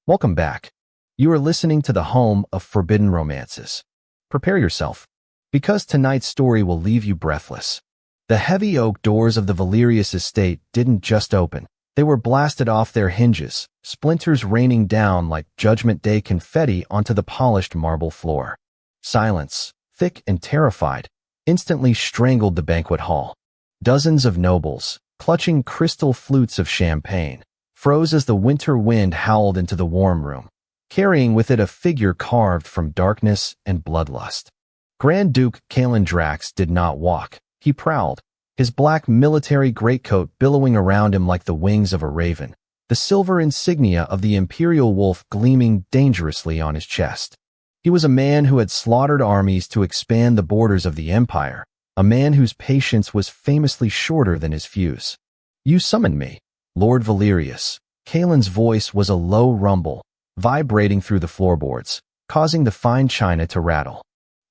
Welcome back. You are listening to the home of forbidden romances. Prepare yourself, because tonight's story will leave you breathless. The heavy oak doors of the Valerius estate didn't just open. They were blasted off their hinges, splinters raining down like Judgment Day confetti onto the polished marble floor. Silence, thick and terrified, instantly strangled the banquet hall. Dozens of nobles, clutching crystal flutes of champagne, froze as the winter wind howled into the warm room, carrying with it a figure carved from darkness and bloodlust. Grand Duke Kalen Drax did not walk. He prowled, his black military greatcoat billowing around him like the wings of a raven, the silver insignia of the imperial wolf gleaming dangerously on his chest. He was a man who had slaughtered armies to expand the borders of the empire, a man whose patience was famously shorter than his fuse. "You summoned me, Lord Valerius." Kalen's voice was a low rumble, vibrating through the floorboards, causing the fine china to rattle.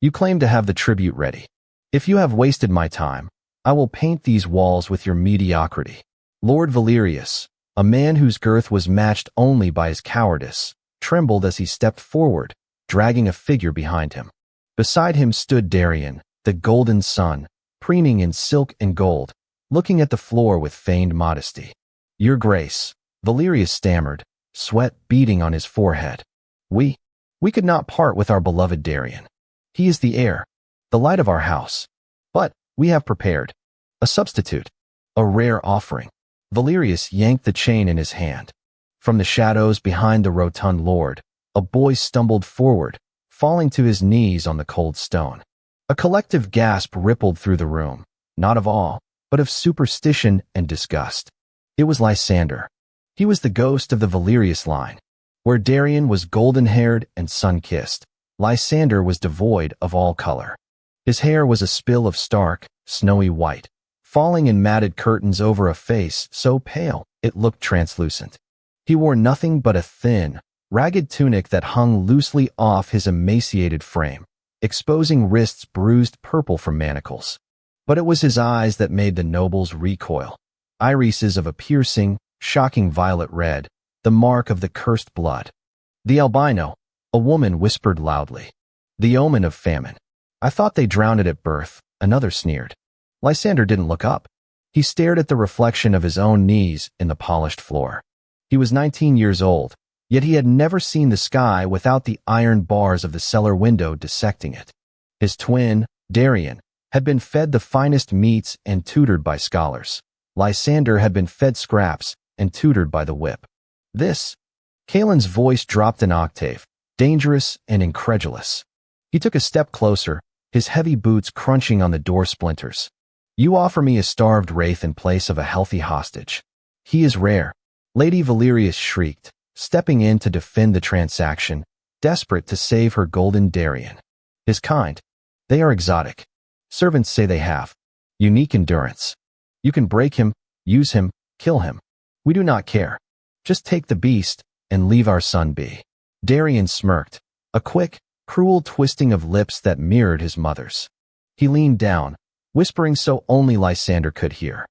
"You claim to have the tribute ready. If you have wasted my time, I will paint these walls with your mediocrity." Lord Valerius, a man whose girth was matched only by his cowardice, trembled as he stepped forward, dragging a figure behind him. Beside him stood Darian, the golden sun, preening in silk and gold, looking at the floor with feigned modesty. "Your Grace," Valerius stammered, sweat beading on his forehead. We could not part with our beloved Darian. He is the heir, the light of our house. But we have prepared a substitute, a rare offering." Valerius yanked the chain in his hand. From the shadows behind the rotund lord, a boy stumbled forward, falling to his knees on the cold stone. A collective gasp rippled through the room, not of awe, but of superstition and disgust. It was Lysander. He was the ghost of the Valerius line. Where Darian was golden-haired and sun-kissed, Lysander was devoid of all color. His hair was a spill of stark, snowy white, falling in matted curtains over a face so pale it looked translucent. He wore nothing but a thin, ragged tunic that hung loosely off his emaciated frame, exposing wrists bruised purple from manacles. But it was his eyes that made the nobles recoil. Irises of a piercing, shocking violet red, the mark of the cursed blood. "The albino," a woman whispered loudly. "The omen of famine. I thought they drowned it at birth," another sneered. Lysander didn't look up. He stared at the reflection of his own knees in the polished floor. He was 19 years old, yet he had never seen the sky without the iron bars of the cellar window dissecting it. His twin, Darian, had been fed the finest meats and tutored by scholars. Lysander had been fed scraps and tutored by the whip. This, Kalen's voice dropped an octave, dangerous and incredulous. He took a step closer, his heavy boots crunching on the door splinters. "You offer me a starved wraith in place of a healthy hostage. He is rare," Lady Valerius shrieked, stepping in to defend the transaction, desperate to save her golden Darian. "His kind. They are exotic. Servants say they have unique endurance. You can break him, use him, kill him. We do not care. Just take the beast and leave our son be." Darian smirked, a quick, cruel twisting of lips that mirrored his mother's. He leaned down, whispering so only Lysander could hear.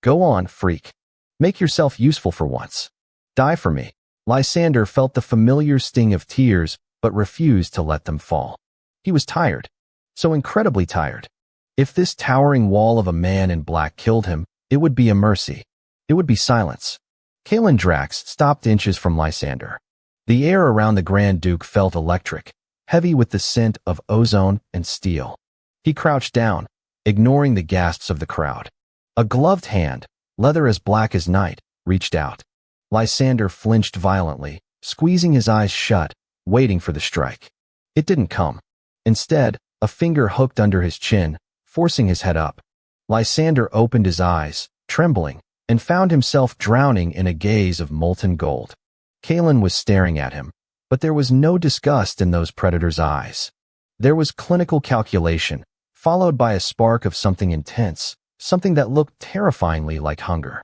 "Go on, freak. Make yourself useful for once. Die for me." Lysander felt the familiar sting of tears, but refused to let them fall. He was tired, so incredibly tired. If this towering wall of a man in black killed him, it would be a mercy. It would be silence. Kalen Drax stopped inches from Lysander. The air around the Grand Duke felt electric, heavy with the scent of ozone and steel. He crouched down, ignoring the gasps of the crowd. A gloved hand, leather as black as night, reached out. Lysander flinched violently, squeezing his eyes shut, waiting for the strike. It didn't come. Instead, a finger hooked under his chin, forcing his head up. Lysander opened his eyes, trembling, and found himself drowning in a gaze of molten gold. Kalen was staring at him, but there was no disgust in those predators' eyes. There was clinical calculation, followed by a spark of something intense, something that looked terrifyingly like hunger.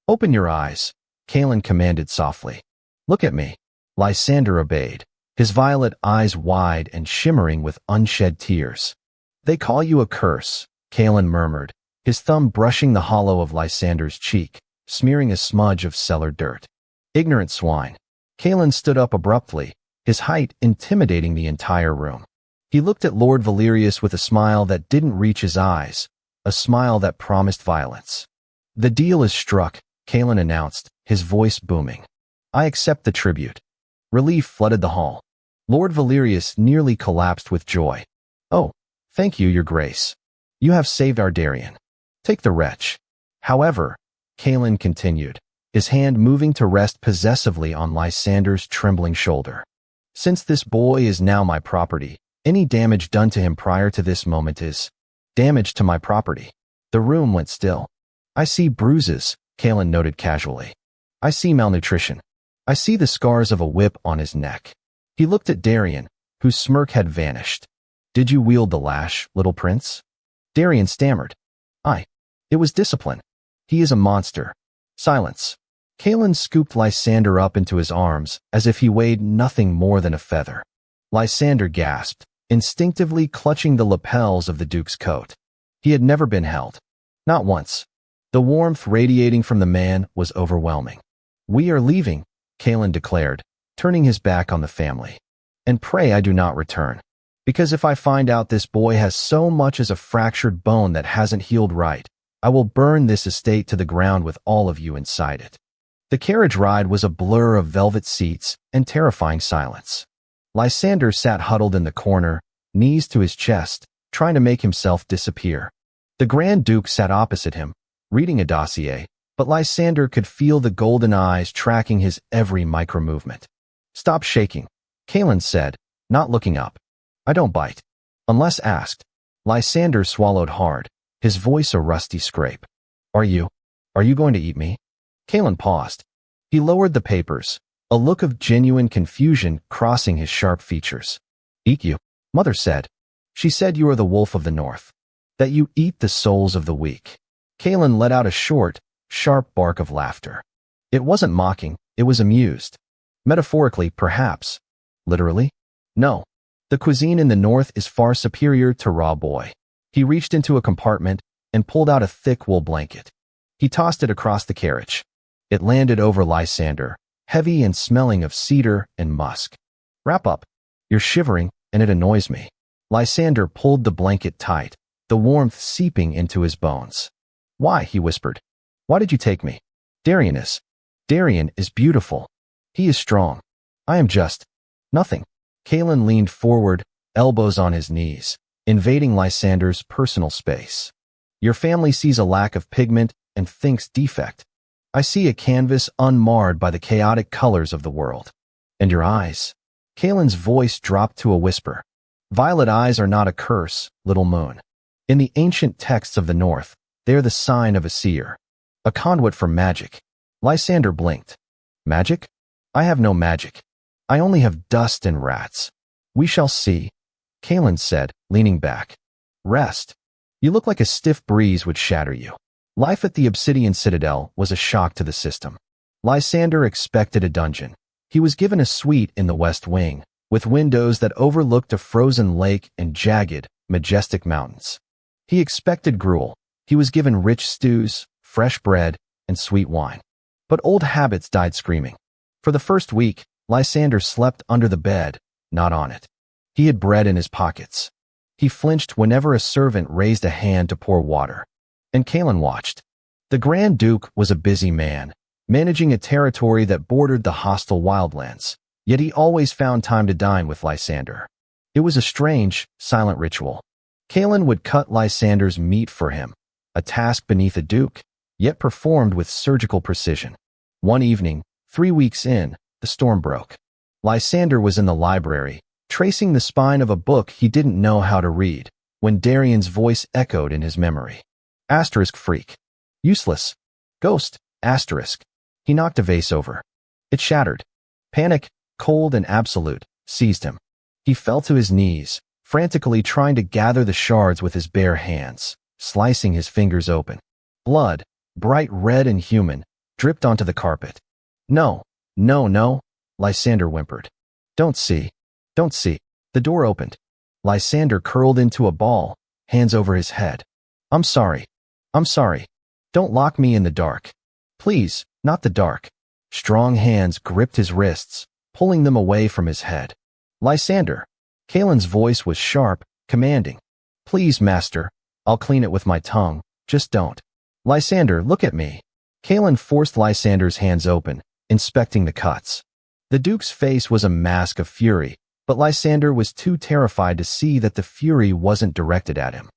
"Open your eyes," Kalen commanded softly. "Look at me." Lysander obeyed, his violet eyes wide and shimmering with unshed tears. "They call you a curse," Kalen murmured, his thumb brushing the hollow of Lysander's cheek, smearing a smudge of cellar dirt. "Ignorant swine." Kalen stood up abruptly, his height intimidating the entire room. He looked at Lord Valerius with a smile that didn't reach his eyes, a smile that promised violence. "The deal is struck," Kalen announced, his voice booming. "I accept the tribute." Relief flooded the hall. Lord Valerius nearly collapsed with joy. "Oh, thank you, Your Grace. You have saved our Darien. Take the wretch." "However," Kalen continued, his hand moving to rest possessively on Lysander's trembling shoulder. "Since this boy is now my property, any damage done to him prior to this moment is damage to my property." The room went still. "I see bruises," Kalen noted casually. "I see malnutrition. I see the scars of a whip on his neck." He looked at Darien, whose smirk had vanished. "Did you wield the lash, little prince?" Darien stammered. It was discipline. He is a monster." Silence. Kalen scooped Lysander up into his arms as if he weighed nothing more than a feather. Lysander gasped, instinctively clutching the lapels of the Duke's coat. He had never been held. Not once. The warmth radiating from the man was overwhelming. "We are leaving," Kalen declared, turning his back on the family. "And pray I do not return. Because if I find out this boy has so much as a fractured bone that hasn't healed right, I will burn this estate to the ground with all of you inside it." The carriage ride was a blur of velvet seats and terrifying silence. Lysander sat huddled in the corner, knees to his chest, trying to make himself disappear. The Grand Duke sat opposite him, reading a dossier, but Lysander could feel the golden eyes tracking his every micro-movement. "Stop shaking," Kalen said, not looking up. "I don't bite. Unless asked." Lysander swallowed hard, his voice a rusty scrape. Are you going to eat me?" Kalen paused. He lowered the papers, a look of genuine confusion crossing his sharp features. "Eat you?" Mother said. "She said you are the wolf of the north. That you eat the souls of the weak." Kalen let out a short, sharp bark of laughter. It wasn't mocking, it was amused. Metaphorically, perhaps. Literally? No. The cuisine in the north is far superior to raw boy. He reached into a compartment and pulled out a thick wool blanket. He tossed it across the carriage. It landed over Lysander, heavy and smelling of cedar and musk. "Wrap up. You're shivering, and it annoys me." Lysander pulled the blanket tight, the warmth seeping into his bones. "Why?" he whispered. "Why did you take me? Darien is beautiful. He is strong. I am just nothing." Kalen leaned forward, elbows on his knees, invading Lysander's personal space. "Your family sees a lack of pigment and thinks defect. I see a canvas unmarred by the chaotic colors of the world. And your eyes." Kalen's voice dropped to a whisper. "Violet eyes are not a curse, little moon. In the ancient texts of the north, they are the sign of a seer, a conduit for magic." Lysander blinked. "Magic? I have no magic. I only have dust and rats." "We shall see," Kalen said, leaning back. "Rest. You look like a stiff breeze would shatter you." Life at the Obsidian Citadel was a shock to the system. Lysander expected a dungeon. He was given a suite in the West Wing, with windows that overlooked a frozen lake and jagged, majestic mountains. He expected gruel. He was given rich stews, fresh bread, and sweet wine. But old habits died screaming. For the first week, Lysander slept under the bed, not on it. He had bread in his pockets. He flinched whenever a servant raised a hand to pour water. And Kalen watched. The Grand Duke was a busy man, managing a territory that bordered the hostile wildlands, yet he always found time to dine with Lysander. It was a strange, silent ritual. Kalen would cut Lysander's meat for him, a task beneath a duke, yet performed with surgical precision. One evening, 3 weeks in, the storm broke. Lysander was in the library, tracing the spine of a book he didn't know how to read, when Darien's voice echoed in his memory. Asterisk freak. Useless. Ghost. Asterisk. He knocked a vase over. It shattered. Panic, cold and absolute, seized him. He fell to his knees, frantically trying to gather the shards with his bare hands, slicing his fingers open. Blood, bright red and human, dripped onto the carpet. "No, no, no," Lysander whimpered. Don't see. The door opened. Lysander curled into a ball, hands over his head. I'm sorry. Don't lock me in the dark. Please, not the dark." Strong hands gripped his wrists, pulling them away from his head. Lysander. Kalen's voice was sharp, commanding. Please, master. I'll clean it with my tongue. Just don't. Lysander, look at me. Kalen forced Lysander's hands open, inspecting the cuts. The Duke's face was a mask of fury, but Lysander was too terrified to see that the fury wasn't directed at him.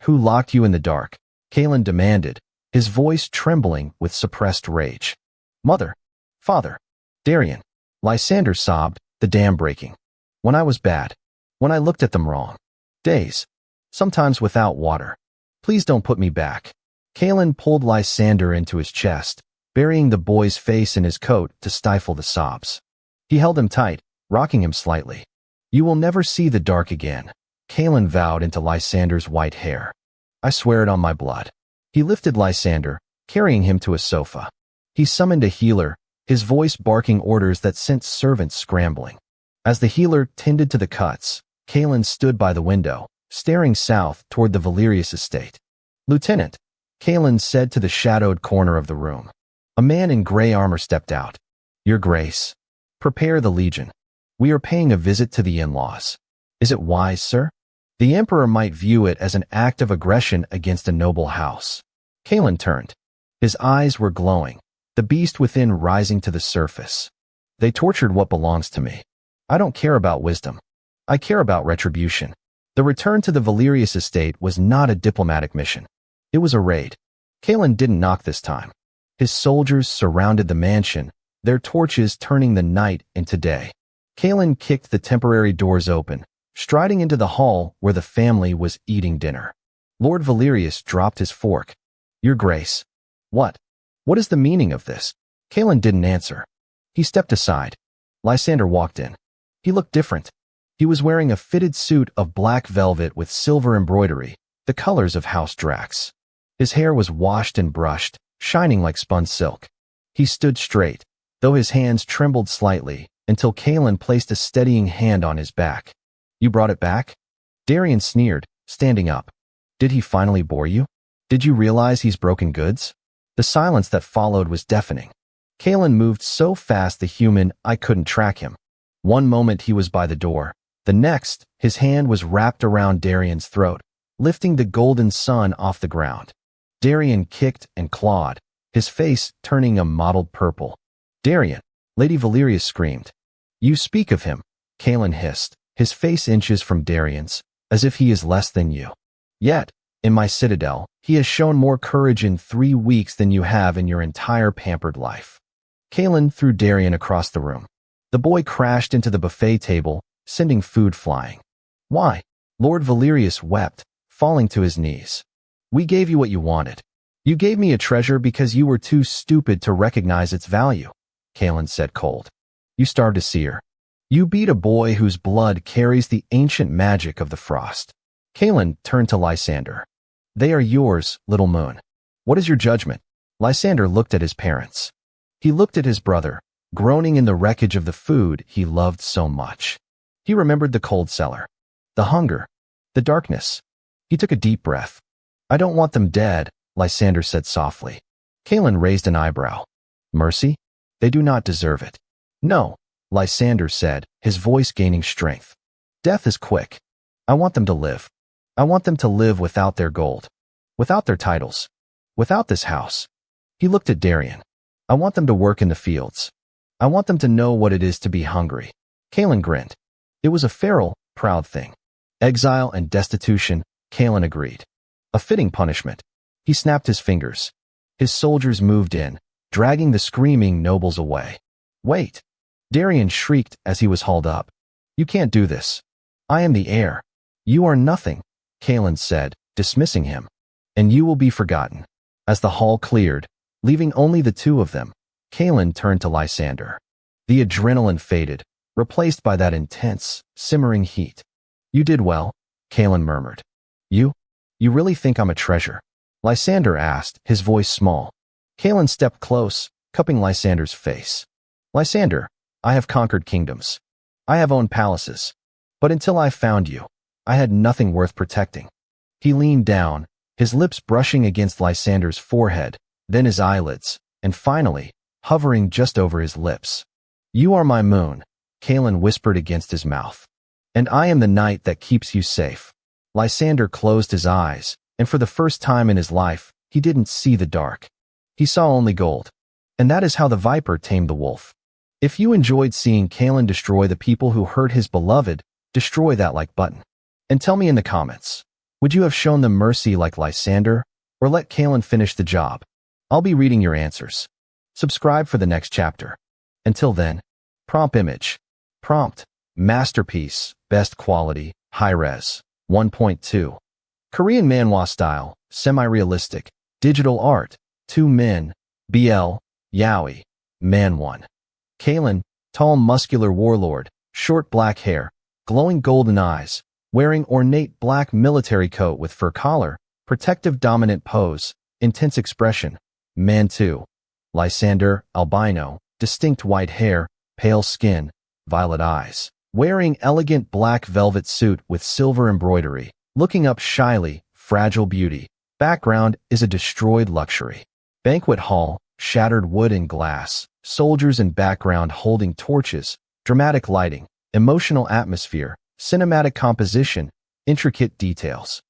Who locked you in the dark? Kalen demanded, his voice trembling with suppressed rage. Mother. Father. Darian. Lysander sobbed, the dam breaking. When I was bad. When I looked at them wrong. Days. Sometimes without water. Please don't put me back. Kalen pulled Lysander into his chest, burying the boy's face in his coat to stifle the sobs. He held him tight, rocking him slightly. You will never see the dark again, Kalen vowed into Lysander's white hair. I swear it on my blood. He lifted Lysander, carrying him to a sofa. He summoned a healer, his voice barking orders that sent servants scrambling. As the healer tended to the cuts, Kalen stood by the window, staring south toward the Valerius estate. Lieutenant, Kalen said to the shadowed corner of the room. A man in gray armor stepped out. Your Grace. Prepare the legion. We are paying a visit to the in-laws. Is it wise, sir? The Emperor might view it as an act of aggression against a noble house. Kalen turned. His eyes were glowing, the beast within rising to the surface. They tortured what belongs to me. I don't care about wisdom. I care about retribution. The return to the Valerius estate was not a diplomatic mission. It was a raid. Kalen didn't knock this time. His soldiers surrounded the mansion, their torches turning the night into day. Kalen kicked the temporary doors open, striding into the hall where the family was eating dinner. Lord Valerius dropped his fork. Your Grace. What? What is the meaning of this? Kalen didn't answer. He stepped aside. Lysander walked in. He looked different. He was wearing a fitted suit of black velvet with silver embroidery, the colors of House Drax. His hair was washed and brushed, shining like spun silk. He stood straight, though his hands trembled slightly, until Kalen placed a steadying hand on his back. You brought it back? Darian sneered, standing up. Did he finally bore you? Did you realize he's broken goods? The silence that followed was deafening. Kalen moved so fast the human I couldn't track him. One moment he was by the door. The next, his hand was wrapped around Darian's throat, lifting the golden sun off the ground. Darian kicked and clawed, his face turning a mottled purple. Darian, Lady Valerius screamed. You speak of him, Kalen hissed, his face inches from Darian's, as if he is less than you. Yet, in my citadel, he has shown more courage in 3 weeks than you have in your entire pampered life. Kalen threw Darian across the room. The boy crashed into the buffet table, sending food flying. Why? Lord Valerius wept, falling to his knees. We gave you what you wanted. You gave me a treasure because you were too stupid to recognize its value, Kalen said cold. You starved a seer. You beat a boy whose blood carries the ancient magic of the frost. Kalen turned to Lysander. They are yours, little moon. What is your judgment? Lysander looked at his parents. He looked at his brother, groaning in the wreckage of the food he loved so much. He remembered the cold cellar, the hunger, the darkness. He took a deep breath. I don't want them dead, Lysander said softly. Kalen raised an eyebrow. Mercy? They do not deserve it. No, Lysander said, his voice gaining strength. Death is quick. I want them to live. I want them to live without their gold, without their titles, without this house. He looked at Darian. I want them to work in the fields. I want them to know what it is to be hungry. Kalen grinned. It was a feral, proud thing. Exile and destitution, Kalen agreed. A fitting punishment. He snapped his fingers. His soldiers moved in, dragging the screaming nobles away. Wait! Darian shrieked as he was hauled up. You can't do this. I am the heir. You are nothing, Kalen said, dismissing him. And you will be forgotten. As the hall cleared, leaving only the two of them, Kalen turned to Lysander. The adrenaline faded, replaced by that intense, simmering heat. You did well, Kalen murmured. You really think I'm a treasure? Lysander asked, his voice small. Kalen stepped close, cupping Lysander's face. Lysander, I have conquered kingdoms. I have owned palaces. But until I found you, I had nothing worth protecting. He leaned down, his lips brushing against Lysander's forehead, then his eyelids, and finally, hovering just over his lips. "You are my moon," Kalen whispered against his mouth. "And I am the night that keeps you safe." Lysander closed his eyes, and for the first time in his life, he didn't see the dark. He saw only gold. And that is how the viper tamed the wolf. If you enjoyed seeing Kalen destroy the people who hurt his beloved, destroy that like button. And tell me in the comments, would you have shown them mercy like Lysander, or let Kalen finish the job? I'll be reading your answers. Subscribe for the next chapter. Until then, prompt image. Prompt, masterpiece, best quality, high-res, 1.2. Korean manhwa style, semi-realistic, digital art, 2 min, BL, Yaoi, Man 1. Kalen, tall muscular warlord, short black hair, glowing golden eyes, wearing ornate black military coat with fur collar, protective dominant pose, intense expression. Man 2. Lysander, albino, distinct white hair, pale skin, violet eyes, wearing elegant black velvet suit with silver embroidery, looking up shyly, fragile beauty. Background is a destroyed luxury. Banquet hall, shattered wood and glass, soldiers in background holding torches, dramatic lighting, emotional atmosphere, cinematic composition, intricate details.